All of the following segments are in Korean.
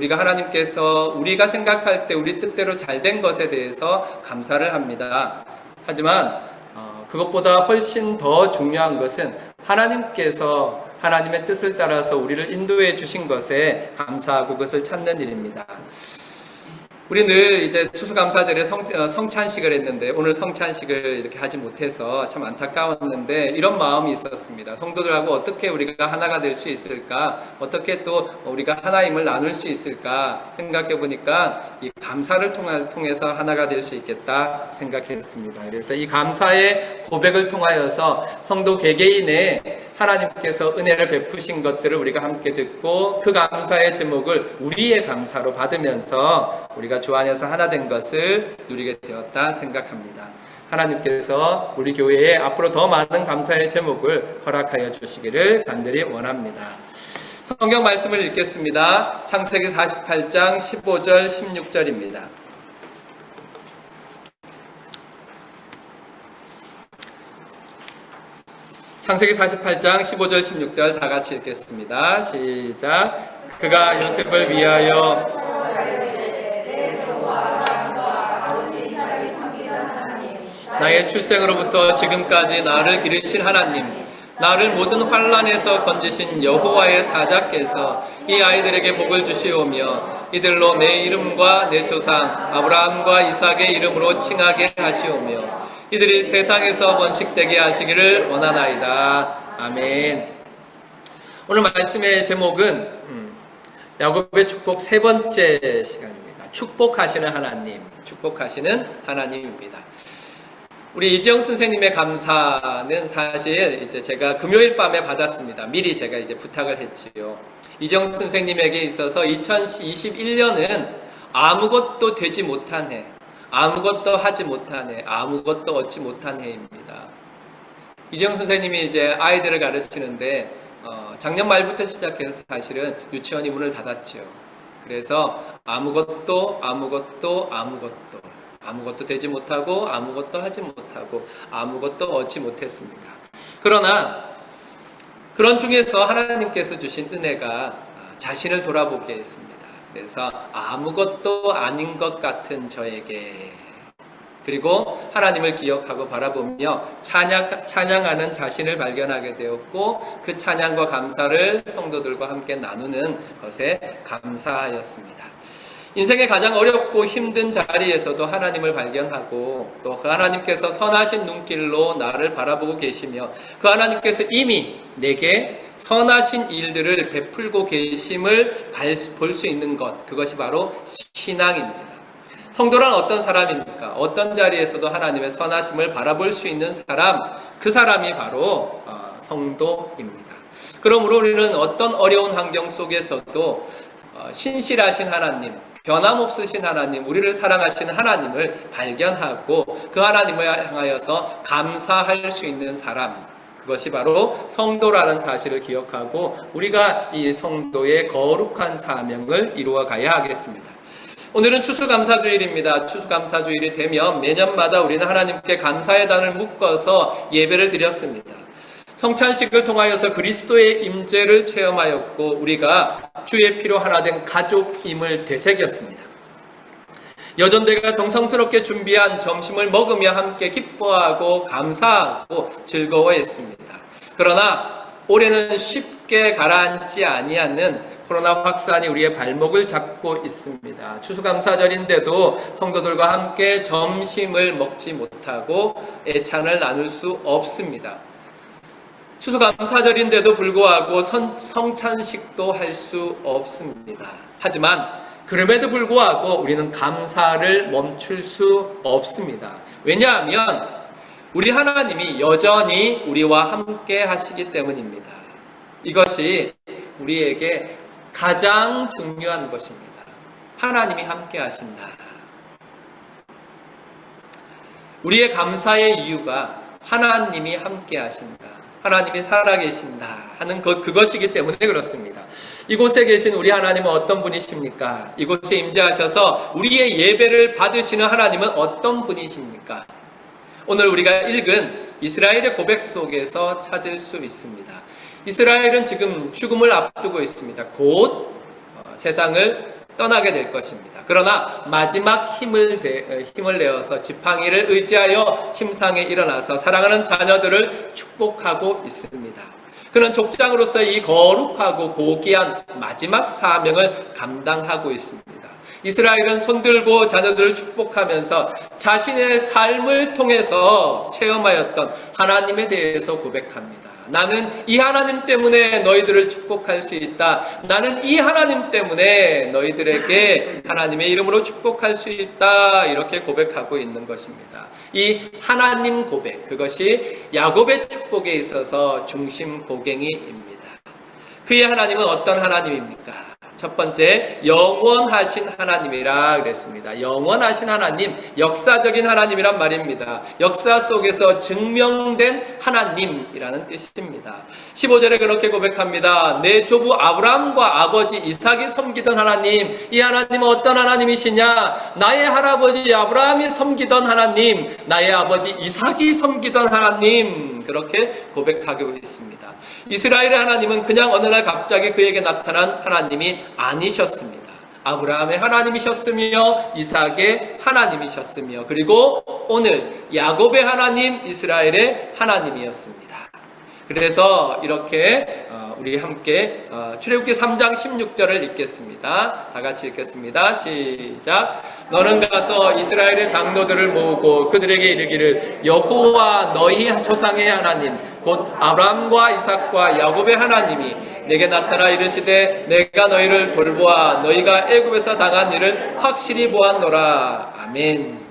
우리가 하나님께서 우리가 생각할 때 우리 뜻대로 잘 된 것에 대해서 감사를 합니다. 하지만 그것보다 훨씬 더 중요한 것은 하나님께서 하나님의 뜻을 따라서 우리를 인도해 주신 것에 감사하고 그것을 찾는 일입니다. 우리 늘 이제 추수감사절에 성찬식을 했는데 오늘 성찬식을 이렇게 하지 못해서 참 안타까웠는데 이런 마음이 있었습니다. 성도들하고 어떻게 우리가 하나가 될 수 있을까? 어떻게 또 우리가 하나임을 나눌 수 있을까? 생각해 보니까 이 감사를 통해서 하나가 될 수 있겠다 생각했습니다. 그래서 이 감사의 고백을 통하여서 성도 개개인의 하나님께서 은혜를 베푸신 것들을 우리가 함께 듣고 그 감사의 제목을 우리의 감사로 받으면서 우리가 주 안에서 하나 된 것을 누리게 되었다 생각합니다. 하나님께서 우리 교회에 앞으로 더 많은 감사의 제목을 허락하여 주시기를 간절히 원합니다. 성경 말씀을 읽겠습니다. 창세기 48장 15절 16절입니다. 창세기 48장 15절 16절 다 같이 읽겠습니다. 시작. 그가 요셉을 위하여 나의 출생으로부터 지금까지 나를 기르신 하나님, 나를 모든 환난에서 건지신 여호와의 사자께서 이 아이들에게 복을 주시오며 이들로 내 이름과 내 조상 아브라함과 이삭의 이름으로 칭하게 하시오며 이들이 세상에서 번식되게 하시기를 원하나이다. 아멘. 오늘 말씀의 제목은 야곱의 축복 세 번째 시간입니다. 축복하시는 하나님, 축복하시는 하나님입니다. 우리 이지영 선생님의 감사는 사실 이제 제가 금요일 밤에 받았습니다. 미리 제가 이제 부탁을 했지요. 이지영 선생님에게 있어서 2021년은 아무것도 되지 못한 해, 아무것도 하지 못한 해, 아무것도 얻지 못한 해입니다. 이지영 선생님이 이제 아이들을 가르치는데 작년 말부터 시작해서 사실은 유치원이 문을 닫았죠. 그래서 아무것도 되지 못하고 아무것도 하지 못하고 아무것도 얻지 못했습니다. 그러나 그런 중에서 하나님께서 주신 은혜가 자신을 돌아보게 했습니다. 그래서 아무것도 아닌 것 같은 저에게, 그리고 하나님을 기억하고 바라보며 찬양하는 자신을 발견하게 되었고 그 찬양과 감사를 성도들과 함께 나누는 것에 감사하였습니다. 인생의 가장 어렵고 힘든 자리에서도 하나님을 발견하고 또 그 하나님께서 선하신 눈길로 나를 바라보고 계시며 그 하나님께서 이미 내게 선하신 일들을 베풀고 계심을 볼 수 있는 것, 그것이 바로 신앙입니다. 성도란 어떤 사람입니까? 어떤 자리에서도 하나님의 선하심을 바라볼 수 있는 사람, 그 사람이 바로 성도입니다. 그러므로 우리는 어떤 어려운 환경 속에서도 신실하신 하나님, 변함없으신 하나님, 우리를 사랑하시는 하나님을 발견하고 그 하나님을 향하여서 감사할 수 있는 사람, 그것이 바로 성도라는 사실을 기억하고 우리가 이 성도의 거룩한 사명을 이루어 가야 하겠습니다. 오늘은 추수감사주일입니다. 추수감사주일이 되면 매년마다 우리는 하나님께 감사의 단을 묶어서 예배를 드렸습니다. 성찬식을 통하여서 그리스도의 임재를 체험하였고 우리가 주의 피로 하나 된 가족임을 되새겼습니다. 여전대가 정성스럽게 준비한 점심을 먹으며 함께 기뻐하고 감사하고 즐거워했습니다. 그러나 올해는 쉽게 가라앉지 아니하는 코로나 확산이 우리의 발목을 잡고 있습니다. 추수감사절인데도 성도들과 함께 점심을 먹지 못하고 애찬을 나눌 수 없습니다. 추수감사절인데도 불구하고 성찬식도 할 수 없습니다. 하지만 그럼에도 불구하고 우리는 감사를 멈출 수 없습니다. 왜냐하면 우리 하나님이 여전히 우리와 함께 하시기 때문입니다. 이것이 우리에게 가장 중요한 것입니다. 하나님이 함께 하신다. 우리의 감사의 이유가 하나님이 함께 하신다, 하나님이 살아계신다 하는 그것이기 때문에 그렇습니다. 이곳에 계신 우리 하나님은 어떤 분이십니까? 이곳에 임재하셔서 우리의 예배를 받으시는 하나님은 어떤 분이십니까? 오늘 우리가 읽은 이스라엘의 고백 속에서 찾을 수 있습니다. 이스라엘은 지금 죽음을 앞두고 있습니다. 곧 세상을 떠나게 될 것입니다. 그러나 마지막 힘을 내어서 지팡이를 의지하여 침상에 일어나서 사랑하는 자녀들을 축복하고 있습니다. 그는 족장으로서 이 거룩하고 고귀한 마지막 사명을 감당하고 있습니다. 이스라엘은 손들고 자녀들을 축복하면서 자신의 삶을 통해서 체험하였던 하나님에 대해서 고백합니다. 나는 이 하나님 때문에 너희들을 축복할 수 있다. 나는 이 하나님 때문에 너희들에게 하나님의 이름으로 축복할 수 있다. 이렇게 고백하고 있는 것입니다. 이 하나님 고백, 그것이 야곱의 축복에 있어서 중심 고갱이입니다. 그의 하나님은 어떤 하나님입니까? 첫 번째, 영원하신 하나님이라 그랬습니다. 영원하신 하나님, 역사적인 하나님이란 말입니다. 역사 속에서 증명된 하나님이라는 뜻입니다. 15절에 그렇게 고백합니다. 내 조부 아브라함과 아버지 이삭이 섬기던 하나님, 이 하나님은 어떤 하나님이시냐? 나의 할아버지 아브라함이 섬기던 하나님, 나의 아버지 이삭이 섬기던 하나님, 그렇게 고백하고 있습니다. 이스라엘의 하나님은 그냥 어느 날 갑자기 그에게 나타난 하나님이 아니셨습니다. 아브라함의 하나님이셨으며 이삭의 하나님이셨으며 그리고 오늘 야곱의 하나님, 이스라엘의 하나님이었습니다. 그래서 이렇게 우리 함께 출애굽기 3장 16절을 읽겠습니다. 다 같이 읽겠습니다. 시작. 너는 가서 이스라엘의 장로들을 모으고 그들에게 이르기를 여호와 너희 조상의 하나님 곧 아브라함과 이삭과 야곱의 하나님이 내게 나타나 이르시되 내가 너희를 돌보아 너희가 애굽에서 당한 일을 확실히 보았노라. 아멘.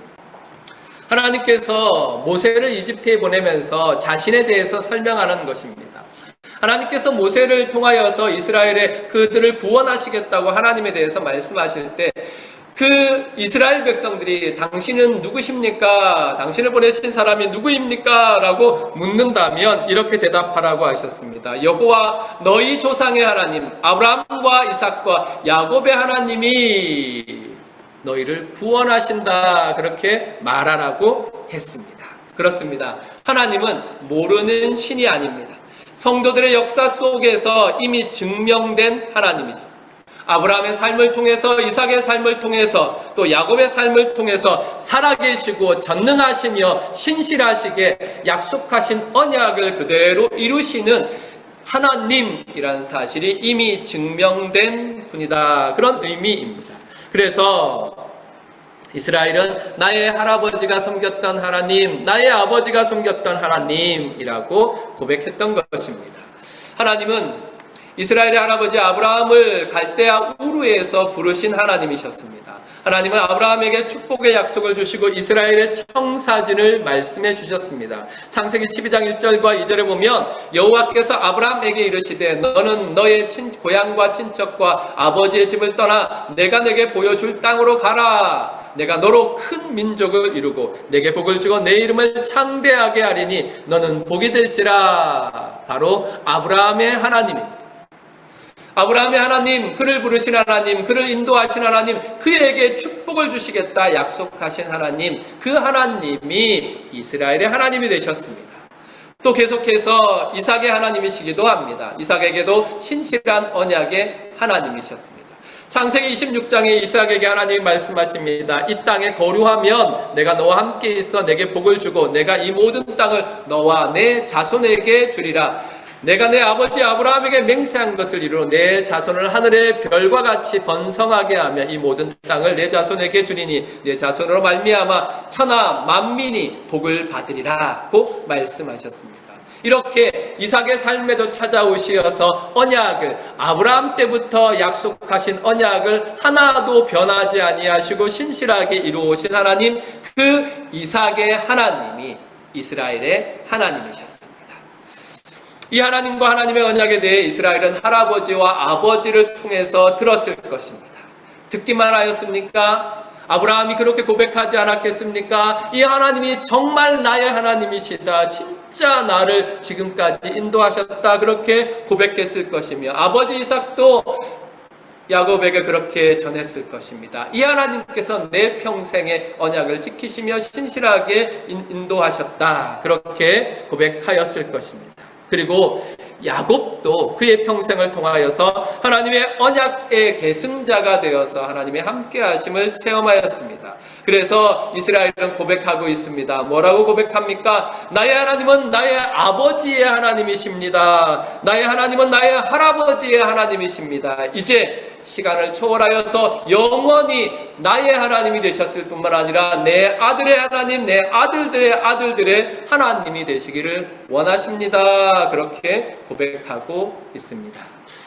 하나님께서 모세를 이집트에 보내면서 자신에 대해서 설명하는 것입니다. 하나님께서 모세를 통하여서 이스라엘의 그들을 구원하시겠다고 하나님에 대해서 말씀하실 때 그 이스라엘 백성들이 당신은 누구십니까? 당신을 보내신 사람이 누구입니까? 라고 묻는다면 이렇게 대답하라고 하셨습니다. 여호와 너희 조상의 하나님 아브라함과 이삭과 야곱의 하나님이 너희를 구원하신다. 그렇게 말하라고 했습니다. 그렇습니다. 하나님은 모르는 신이 아닙니다. 성도들의 역사 속에서 이미 증명된 하나님이죠. 아브라함의 삶을 통해서 이삭의 삶을 통해서 또 야곱의 삶을 통해서 살아계시고 전능하시며 신실하시게 약속하신 언약을 그대로 이루시는 하나님이라는 사실이 이미 증명된 분이다. 그런 의미입니다. 그래서 이스라엘은 나의 할아버지가 섬겼던 하나님, 나의 아버지가 섬겼던 하나님이라고 고백했던 것입니다. 하나님은 이스라엘의 할아버지 아브라함을 갈대아 우르에서 부르신 하나님이셨습니다. 하나님은 아브라함에게 축복의 약속을 주시고 이스라엘의 청사진을 말씀해 주셨습니다. 창세기 12장 1절과 2절에 보면 여호와께서 아브라함에게 이르시되 너는 너의 고향과 친척과 아버지의 집을 떠나 내가 내게 보여줄 땅으로 가라. 내가 너로 큰 민족을 이루고 내게 복을 주고 내 이름을 창대하게 하리니 너는 복이 될지라. 바로 아브라함의 하나님입니다. 아브라함의 하나님, 그를 부르신 하나님, 그를 인도하신 하나님, 그에게 축복을 주시겠다 약속하신 하나님, 그 하나님이 이스라엘의 하나님이 되셨습니다. 또 계속해서 이삭의 하나님이시기도 합니다. 이삭에게도 신실한 언약의 하나님이셨습니다. 창세기 26장에 이삭에게 하나님이 말씀하십니다. 이 땅에 거류하면 내가 너와 함께 있어 내게 복을 주고 내가 이 모든 땅을 너와 내 자손에게 주리라. 내가 내 아버지 아브라함에게 맹세한 것을 이루어 내 자손을 하늘의 별과 같이 번성하게 하며 이 모든 땅을 내 자손에게 주리니 내 자손으로 말미암아 천하 만민이 복을 받으리라고 말씀하셨습니다. 이렇게 이삭의 삶에도 찾아오시어서 언약을 아브라함 때부터 약속하신 언약을 하나도 변하지 아니하시고 신실하게 이루어오신 하나님, 그 이삭의 하나님이 이스라엘의 하나님이셨습니다. 이 하나님과 하나님의 언약에 대해 이스라엘은 할아버지와 아버지를 통해서 들었을 것입니다. 듣기만 하였습니까? 아브라함이 그렇게 고백하지 않았겠습니까? 이 하나님이 정말 나의 하나님이시다. 진짜 나를 지금까지 인도하셨다. 그렇게 고백했을 것이며 아버지 이삭도 야곱에게 그렇게 전했을 것입니다. 이 하나님께서 내 평생의 언약을 지키시며 신실하게 인도하셨다. 그렇게 고백하였을 것입니다. 그리고 야곱도 그의 평생을 통하여서 하나님의 언약의 계승자가 되어서 하나님의 함께 하심을 체험하였습니다. 그래서 이스라엘은 고백하고 있습니다. 뭐라고 고백합니까? 나의 하나님은 나의 아버지의 하나님이십니다. 나의 하나님은 나의 할아버지의 하나님이십니다. 이제 시간을 초월하여서 영원히 나의 하나님이 되셨을 뿐만 아니라 내 아들의 하나님, 내 아들들의 아들들의 하나님이 되시기를 원하십니다. 그렇게 고백하고 있습니다.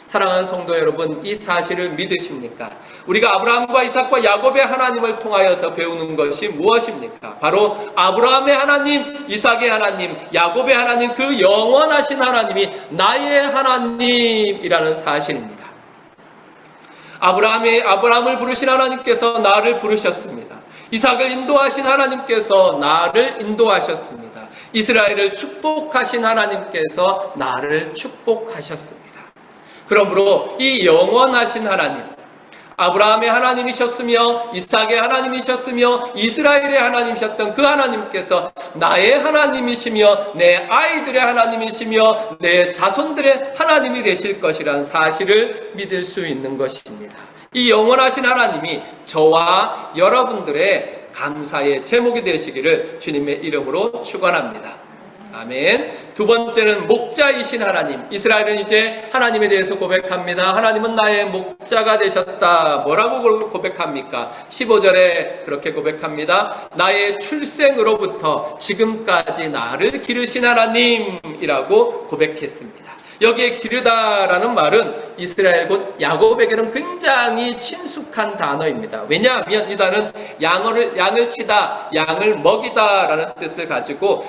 사랑하는 성도 여러분, 이 사실을 믿으십니까? 우리가 아브라함과 이삭과 야곱의 하나님을 통하여서 배우는 것이 무엇입니까? 바로 아브라함의 하나님, 이삭의 하나님, 야곱의 하나님, 그 영원하신 하나님이 나의 하나님이라는 사실입니다. 아브라함을 부르신 하나님께서 나를 부르셨습니다. 이삭을 인도하신 하나님께서 나를 인도하셨습니다. 이스라엘을 축복하신 하나님께서 나를 축복하셨습니다. 그러므로 이 영원하신 하나님, 아브라함의 하나님이셨으며 이삭의 하나님이셨으며 이스라엘의 하나님이셨던 그 하나님께서 나의 하나님이시며 내 아이들의 하나님이시며 내 자손들의 하나님이 되실 것이라는 사실을 믿을 수 있는 것입니다. 이 영원하신 하나님이 저와 여러분들의 감사의 제목이 되시기를 주님의 이름으로 축원합니다. 아멘. 두 번째는 목자이신 하나님. 이스라엘은 이제 하나님에 대해서 고백합니다. 하나님은 나의 목자가 되셨다. 뭐라고 고백합니까? 15절에 그렇게 고백합니다. 나의 출생으로부터 지금까지 나를 기르신 하나님이라고 고백했습니다. 여기에 기르다라는 말은 이스라엘 곧 야곱에게는 굉장히 친숙한 단어입니다. 왜냐하면 이 단어는 양을 치다, 양을 먹이다 라는 뜻을 가지고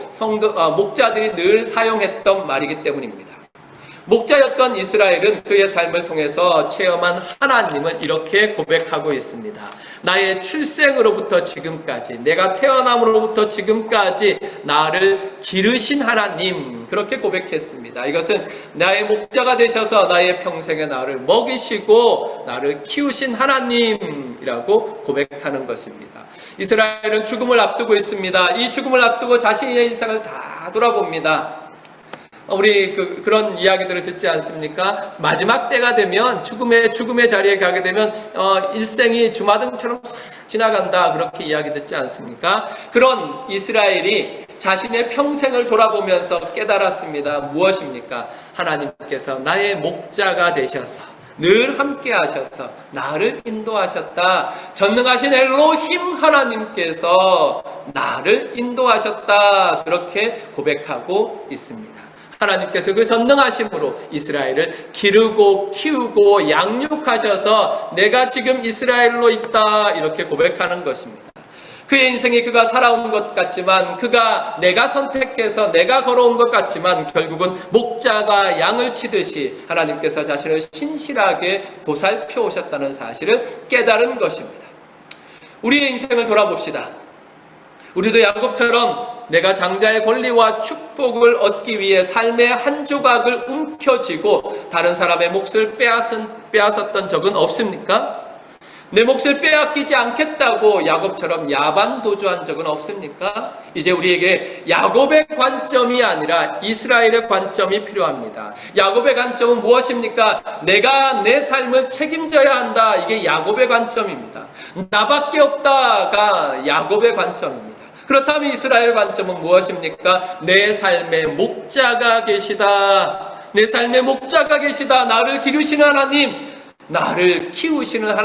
목자들이 늘 사용했던 말이기 때문입니다. 목자였던 이스라엘은 그의 삶을 통해서 체험한 하나님을 이렇게 고백하고 있습니다. 나의 출생으로부터 지금까지, 내가 태어남으로부터 지금까지 나를 기르신 하나님, 그렇게 고백했습니다. 이것은 나의 목자가 되셔서 나의 평생에 나를 먹이시고 나를 키우신 하나님이라고 고백하는 것입니다. 이스라엘은 죽음을 앞두고 있습니다. 이 죽음을 앞두고 자신의 인생을 다 돌아봅니다. 우리 그런 이야기들을 듣지 않습니까? 마지막 때가 되면 죽음의 자리에 가게 되면 일생이 주마등처럼 싹 지나간다, 그렇게 이야기 듣지 않습니까? 그런 이스라엘이 자신의 평생을 돌아보면서 깨달았습니다. 무엇입니까? 하나님께서 나의 목자가 되셔서 늘 함께 하셔서 나를 인도하셨다. 전능하신 엘로힘 하나님께서 나를 인도하셨다. 그렇게 고백하고 있습니다. 하나님께서 그 전능하심으로 이스라엘을 기르고 키우고 양육하셔서 내가 지금 이스라엘로 있다, 이렇게 고백하는 것입니다. 그의 인생이 그가 살아온 것 같지만, 내가 선택해서 내가 걸어온 것 같지만 결국은 목자가 양을 치듯이 하나님께서 자신을 신실하게 보살펴 오셨다는 사실을 깨달은 것입니다. 우리의 인생을 돌아봅시다. 우리도 야곱처럼 내가 장자의 권리와 축복을 얻기 위해 삶의 한 조각을 움켜쥐고 다른 사람의 몫을 빼앗았던 적은 없습니까? 내 몫을 빼앗기지 않겠다고 야곱처럼 야반도주한 적은 없습니까? 이제 우리에게 야곱의 관점이 아니라 이스라엘의 관점이 필요합니다. 야곱의 관점은 무엇입니까? 내가 내 삶을 책임져야 한다. 이게 야곱의 관점입니다. 나밖에 없다가 야곱의 관점입니다. 그렇다면 이스라엘 관점은 무엇입니까? 내 삶의 목자가 계시다. 내 삶의 목자가 계시다. 나를 기르시는 하나님, 나를 키우시는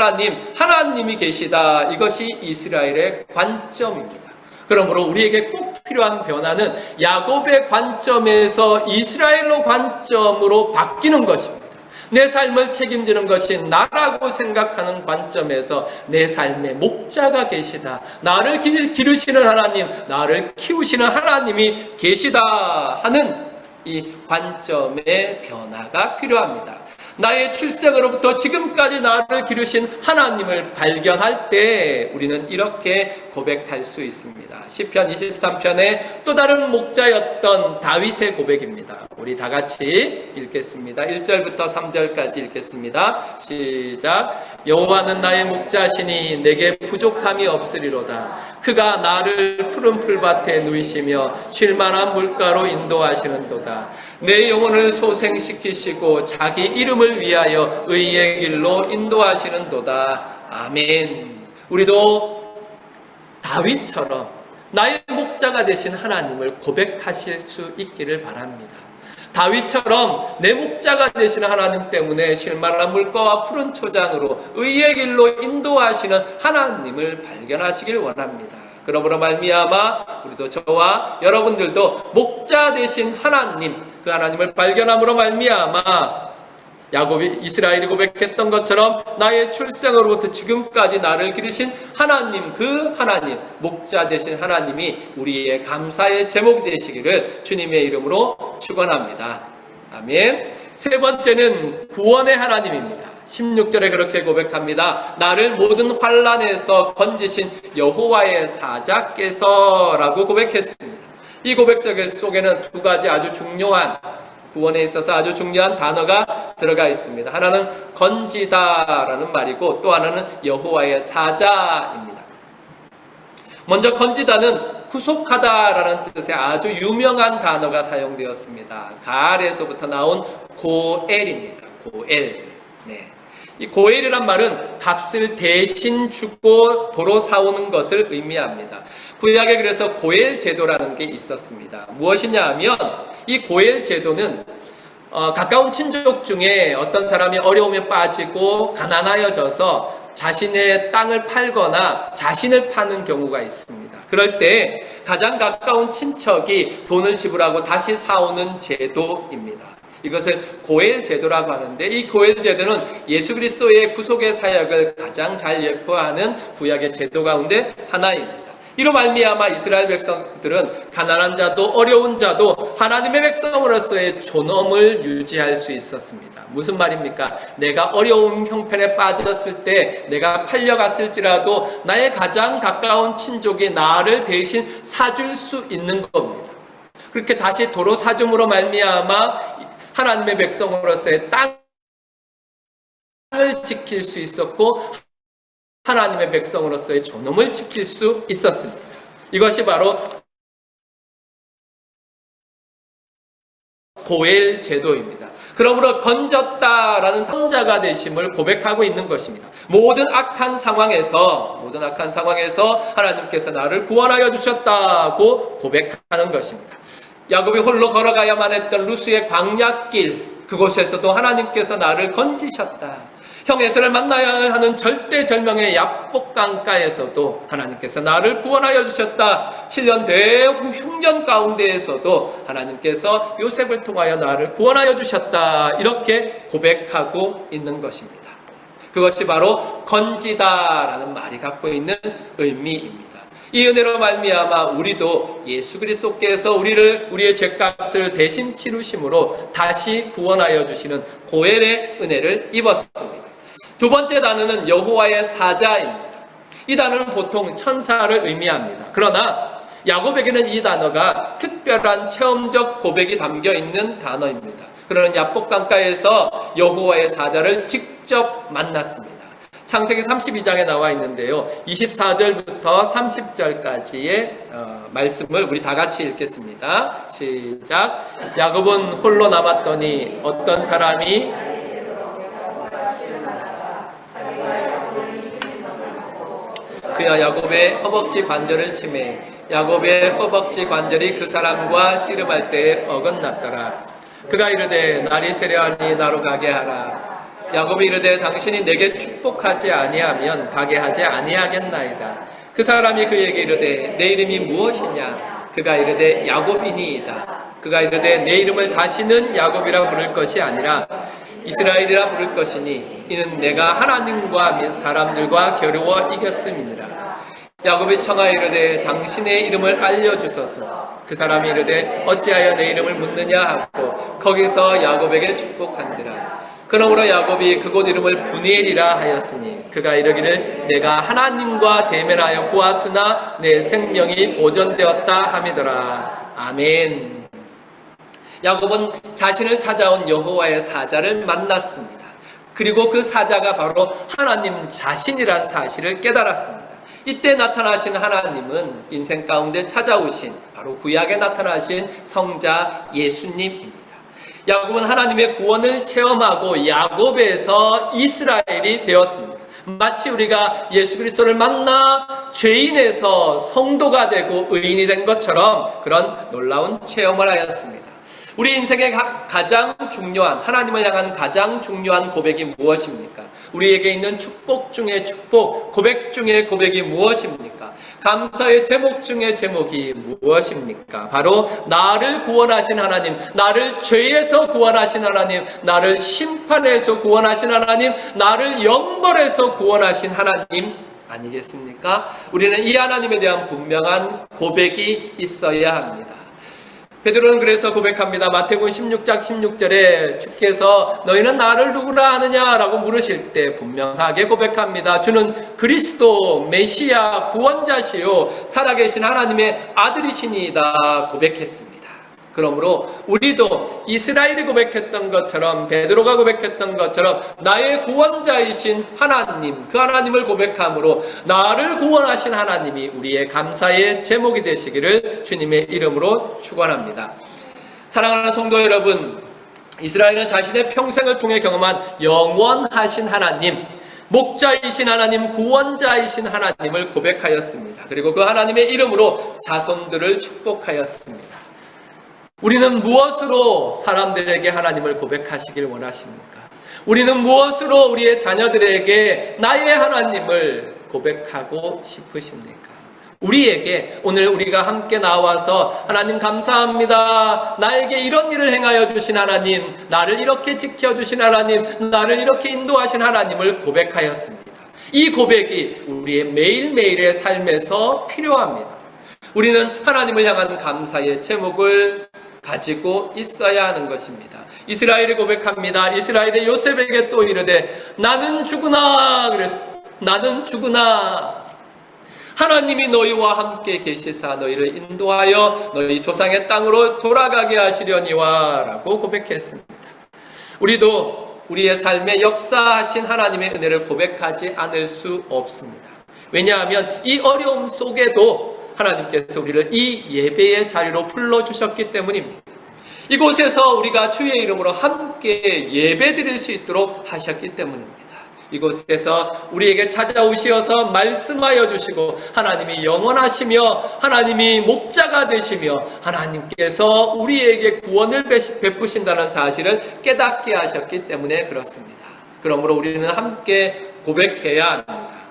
하나님이 계시다. 이것이 이스라엘의 관점입니다. 그러므로 우리에게 꼭 필요한 변화는 야곱의 관점에서 이스라엘로 관점으로 바뀌는 것입니다. 내 삶을 책임지는 것이 나라고 생각하는 관점에서 내 삶의 목자가 계시다. 나를 기르시는 하나님, 나를 키우시는 하나님이 계시다 하는 이 관점의 변화가 필요합니다. 나의 출생으로부터 지금까지 나를 기르신 하나님을 발견할 때 우리는 이렇게 고백할 수 있습니다. 시편 23편의 또 다른 목자였던 다윗의 고백입니다. 우리 다 같이 읽겠습니다. 1절부터 3절까지 읽겠습니다. 시작. 여호와는 나의 목자시니 내게 부족함이 없으리로다. 그가 나를 푸른 풀밭에 누이시며 쉴만한 물가로 인도하시는도다. 내 영혼을 소생시키시고 자기 이름을 위하여 의의 길로 인도하시는도다. 아멘. 우리도 다윗처럼 나의 목자가 되신 하나님을 고백하실 수 있기를 바랍니다. 다윗처럼 내 목자가 되시는 하나님 때문에 쉴만한 물가와 푸른 초장으로 의의 길로 인도하시는 하나님을 발견하시길 원합니다. 그러므로 말미암아 우리도 저와 여러분들도 목자 되신 하나님, 그 하나님을 발견함으로 말미암아 야곱이 이스라엘이 고백했던 것처럼 나의 출생으로부터 지금까지 나를 기르신 하나님, 그 하나님, 목자 되신 하나님이 우리의 감사의 제목이 되시기를 주님의 이름으로 축원합니다. 아멘. 세 번째는 구원의 하나님입니다. 16절에 그렇게 고백합니다. 나를 모든 환난에서 건지신 여호와의 사자께서라고 고백했습니다. 이 고백 속에는 두 가지 아주 중요한, 구원에 있어서 아주 중요한 단어가 들어가 있습니다. 하나는 건지다라는 말이고 또 하나는 여호와의 사자입니다. 먼저 건지다는 구속하다라는 뜻의 아주 유명한 단어가 사용되었습니다. 가알에서부터 나온 고엘입니다. 고엘. 네. 이 고엘이란 말은 값을 대신 주고 도로 사오는 것을 의미합니다. 구약에 그래서 고엘 제도라는 게 있었습니다. 무엇이냐 하면 이 고엘 제도는 가까운 친족 중에 어떤 사람이 어려움에 빠지고 가난하여져서 자신의 땅을 팔거나 자신을 파는 경우가 있습니다. 그럴 때 가장 가까운 친척이 돈을 지불하고 다시 사오는 제도입니다. 이것을 고엘 제도라고 하는데, 이 고엘 제도는 예수 그리스도의 구속의 사역을 가장 잘 예표하는 구약의 제도 가운데 하나입니다. 이로 말미암아 이스라엘 백성들은 가난한 자도 어려운 자도 하나님의 백성으로서의 존엄을 유지할 수 있었습니다. 무슨 말입니까? 내가 어려운 형편에 빠졌을 때, 내가 팔려갔을지라도 나의 가장 가까운 친족이 나를 대신 사줄 수 있는 겁니다. 그렇게 다시 도로 사줌으로 말미암아 하나님의 백성으로서의 땅을 지킬 수 있었고 하나님의 백성으로서의 존엄을 지킬 수 있었습니다. 이것이 바로 고엘 제도입니다. 그러므로 건졌다라는 선자가 되심을 고백하고 있는 것입니다. 모든 악한 상황에서 하나님께서 나를 구원하여 주셨다고 고백하는 것입니다. 야곱이 홀로 걸어가야만 했던 루스의 광야길, 그곳에서도 하나님께서 나를 건지셨다. 형 에서를 만나야 하는 절대절명의 야복 강가에서도 하나님께서 나를 구원하여 주셨다. 7년 대흉년 가운데에서도 하나님께서 요셉을 통하여 나를 구원하여 주셨다. 이렇게 고백하고 있는 것입니다. 그것이 바로 건지다라는 말이 갖고 있는 의미입니다. 이 은혜로 말미암아 우리도 예수 그리스도께서 우리의 죄값을 대신 치르심으로 다시 구원하여 주시는 고엘의 은혜를 입었습니다. 두 번째 단어는 여호와의 사자입니다. 이 단어는 보통 천사를 의미합니다. 그러나 야곱에게는 이 단어가 특별한 체험적 고백이 담겨 있는 단어입니다. 그러는 야복 강가에서 여호와의 사자를 직접 만났습니다. 창세기 32장에 나와 있는데요. 24절부터 30절까지의 말씀을 우리 다 같이 읽겠습니다. 시작. 야곱은 홀로 남았더니 어떤 사람이 그야 야곱의 허벅지 관절을 치매 야곱의 허벅지 관절이 그 사람과 씨름할 때에 어긋났더라. 그가 이르되 날이 세려하니 나로 가게 하라. 야곱이 이르되 당신이 내게 축복하지 아니하면 가게 하지 아니하겠나이다. 그 사람이 그에게 이르되 내 이름이 무엇이냐? 그가 이르되 야곱이니이다. 그가 이르되 내 이름을 다시는 야곱이라 부를 것이 아니라 이스라엘이라 부를 것이니 이는 내가 하나님과 및 사람들과 겨루어 이겼음이니라. 야곱이 청하여 이르되 당신의 이름을 알려주소서. 그 사람이 이르되 어찌하여 내 이름을 묻느냐 하고 거기서 야곱에게 축복한지라. 그러므로 야곱이 그곳 이름을 브니엘이라 하였으니 그가 이르기를 내가 하나님과 대면하여 보았으나 내 생명이 보존되었다 함이더라. 아멘. 야곱은 자신을 찾아온 여호와의 사자를 만났습니다. 그리고 그 사자가 바로 하나님 자신이란 사실을 깨달았습니다. 이때 나타나신 하나님은 인생 가운데 찾아오신 바로 구약에 나타나신 성자 예수님입니다. 야곱은 하나님의 구원을 체험하고 야곱에서 이스라엘이 되었습니다. 마치 우리가 예수 그리스도를 만나 죄인에서 성도가 되고 의인이 된 것처럼 그런 놀라운 체험을 하였습니다. 우리 인생의 가장 중요한, 하나님을 향한 가장 중요한 고백이 무엇입니까? 우리에게 있는 축복 중에 축복, 고백 중에 고백이 무엇입니까? 감사의 제목 중에 제목이 무엇입니까? 바로 나를 구원하신 하나님, 나를 죄에서 구원하신 하나님, 나를 심판에서 구원하신 하나님, 나를 영벌에서 구원하신 하나님 아니겠습니까? 우리는 이 하나님에 대한 분명한 고백이 있어야 합니다. 베드로는 그래서 고백합니다. 마태복음 16장 16절에 주께서 너희는 나를 누구라 하느냐 라고 물으실 때 분명하게 고백합니다. 주는 그리스도 메시아 구원자시요 살아계신 하나님의 아들이시니이다 고백했습니다. 그러므로 우리도 이스라엘이 고백했던 것처럼, 베드로가 고백했던 것처럼 나의 구원자이신 하나님, 그 하나님을 고백함으로 나를 구원하신 하나님이 우리의 감사의 제목이 되시기를 주님의 이름으로 축원합니다. 사랑하는 성도 여러분, 이스라엘은 자신의 평생을 통해 경험한 영원하신 하나님, 목자이신 하나님, 구원자이신 하나님을 고백하였습니다. 그리고 그 하나님의 이름으로 자손들을 축복하였습니다. 우리는 무엇으로 사람들에게 하나님을 고백하시길 원하십니까? 우리는 무엇으로 우리의 자녀들에게 나의 하나님을 고백하고 싶으십니까? 우리에게 오늘 우리가 함께 나와서 하나님 감사합니다. 나에게 이런 일을 행하여 주신 하나님, 나를 이렇게 지켜주신 하나님, 나를 이렇게 인도하신 하나님을 고백하였습니다. 이 고백이 우리의 매일매일의 삶에서 필요합니다. 우리는 하나님을 향한 감사의 제목을 가지고 있어야 하는 것입니다. 이스라엘이 고백합니다. 이스라엘의 요셉에게 또 이르되 나는 죽으나 그랬어. 나는 죽으나 하나님이 너희와 함께 계시사 너희를 인도하여 너희 조상의 땅으로 돌아가게 하시려니와 라고 고백했습니다. 우리도 우리의 삶에 역사하신 하나님의 은혜를 고백하지 않을 수 없습니다. 왜냐하면 이 어려움 속에도 하나님께서 우리를 이 예배의 자리로 불러주셨기 때문입니다. 이곳에서 우리가 주의 이름으로 함께 예배 드릴 수 있도록 하셨기 때문입니다. 이곳에서 우리에게 찾아오시어서 말씀하여 주시고 하나님이 영원하시며 하나님이 목자가 되시며 하나님께서 우리에게 구원을 베푸신다는 사실을 깨닫게 하셨기 때문에 그렇습니다. 그러므로 우리는 함께 고백해야 합니다.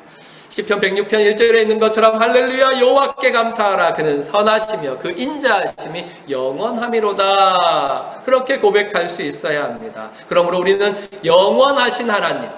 시편 106편 1절에 있는 것처럼 할렐루야 여호와께 감사하라 그는 선하시며 그 인자하심이 영원함이로다. 그렇게 고백할 수 있어야 합니다. 그러므로 우리는 영원하신 하나님,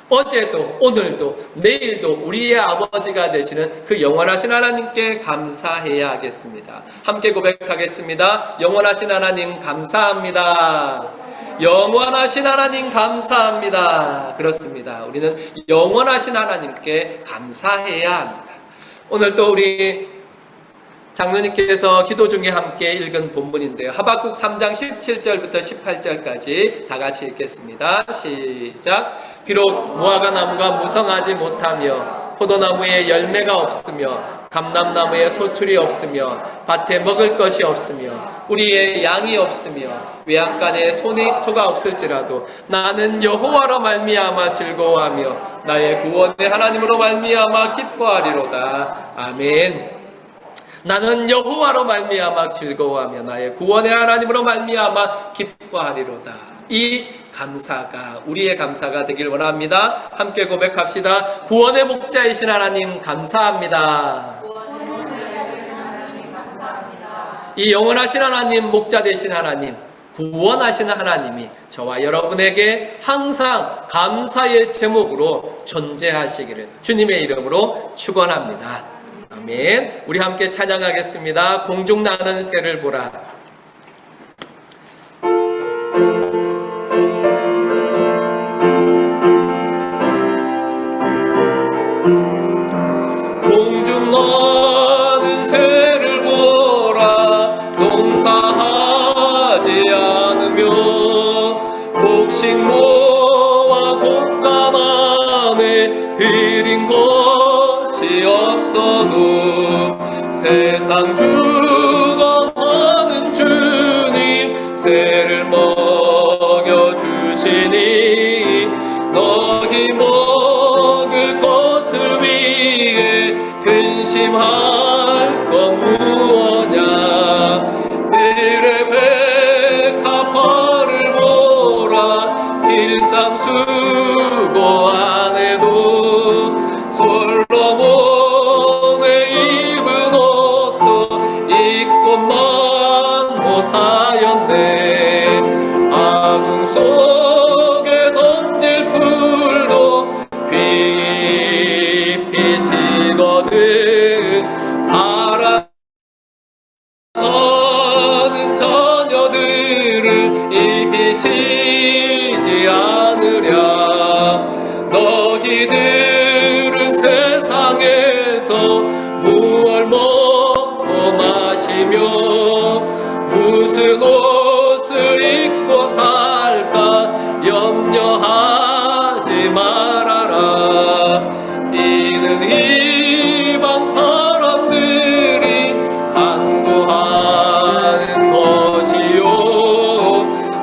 어제도 오늘도 내일도 우리의 아버지가 되시는 그 영원하신 하나님께 감사해야 하겠습니다. 함께 고백하겠습니다. 영원하신 하나님 감사합니다. 영원하신 하나님 감사합니다. 그렇습니다. 우리는 영원하신 하나님께 감사해야 합니다. 오늘 또 우리 장로님께서 기도 중에 함께 읽은 본문인데요. 하박국 3장 17절부터 18절까지 다 같이 읽겠습니다. 시작. 비록 무화과 나무가 무성하지 못하며 포도나무에 열매가 없으며 감람나무에 소출이 없으며 밭에 먹을 것이 없으며 우리의 양이 없으며 외양간에 소가 없을지라도 나는 여호와로 말미암아 즐거워하며 나의 구원의 하나님으로 말미암아 기뻐하리로다. 아멘. 나는 여호와로 말미암아 즐거워하며 나의 구원의 하나님으로 말미암아 기뻐하리로다. 이 감사가 우리의 감사가 되길 원합니다. 함께 고백합시다. 구원의 목자이신 하나님 감사합니다. 이 영원하신 하나님, 목자 되신 하나님, 구원하시는 하나님이 저와 여러분에게 항상 감사의 제목으로 존재하시기를 주님의 이름으로 축원합니다. 아멘. 우리 함께 찬양하겠습니다. 공중 나는 새를 보라. 공중 나는 새를 보라. 농사하지 음식 모아 곳간 안에 드린 것이 없어도 세상 주관하는 주님 새를 먹여주시니 너희 먹을 것을 위해 근심할 것 무엇냐. 들의 백합화를 보라. 길쌈 수고 안 해도 솔로몬의 입은 옷도 입고만 못하였네. 아궁 속에 던질 풀도 깊이 지거든 사랑하는 자녀들을 입히시지 않으랴. 너희들은 세상에서 무얼 먹고 마시며 무슨 옷을 입고 살까 염려하지 말아라. 이는 이방 사람들이 간구하는 것이요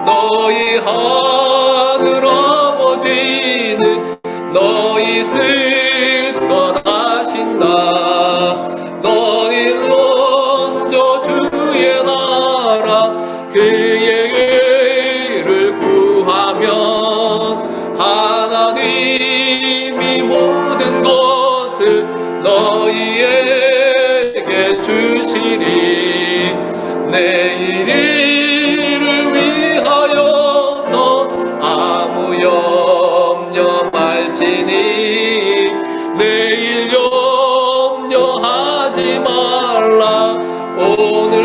너희 하늘 아버지는 너희 쓸 것 아신다. 너희 먼저 주의 나라 그의 의를 구하면 하나님이 모든 것을 너희에게 주시리. 내일 일을 위하여서 아무 염려 말지니 내일 염려하지 말라. 오늘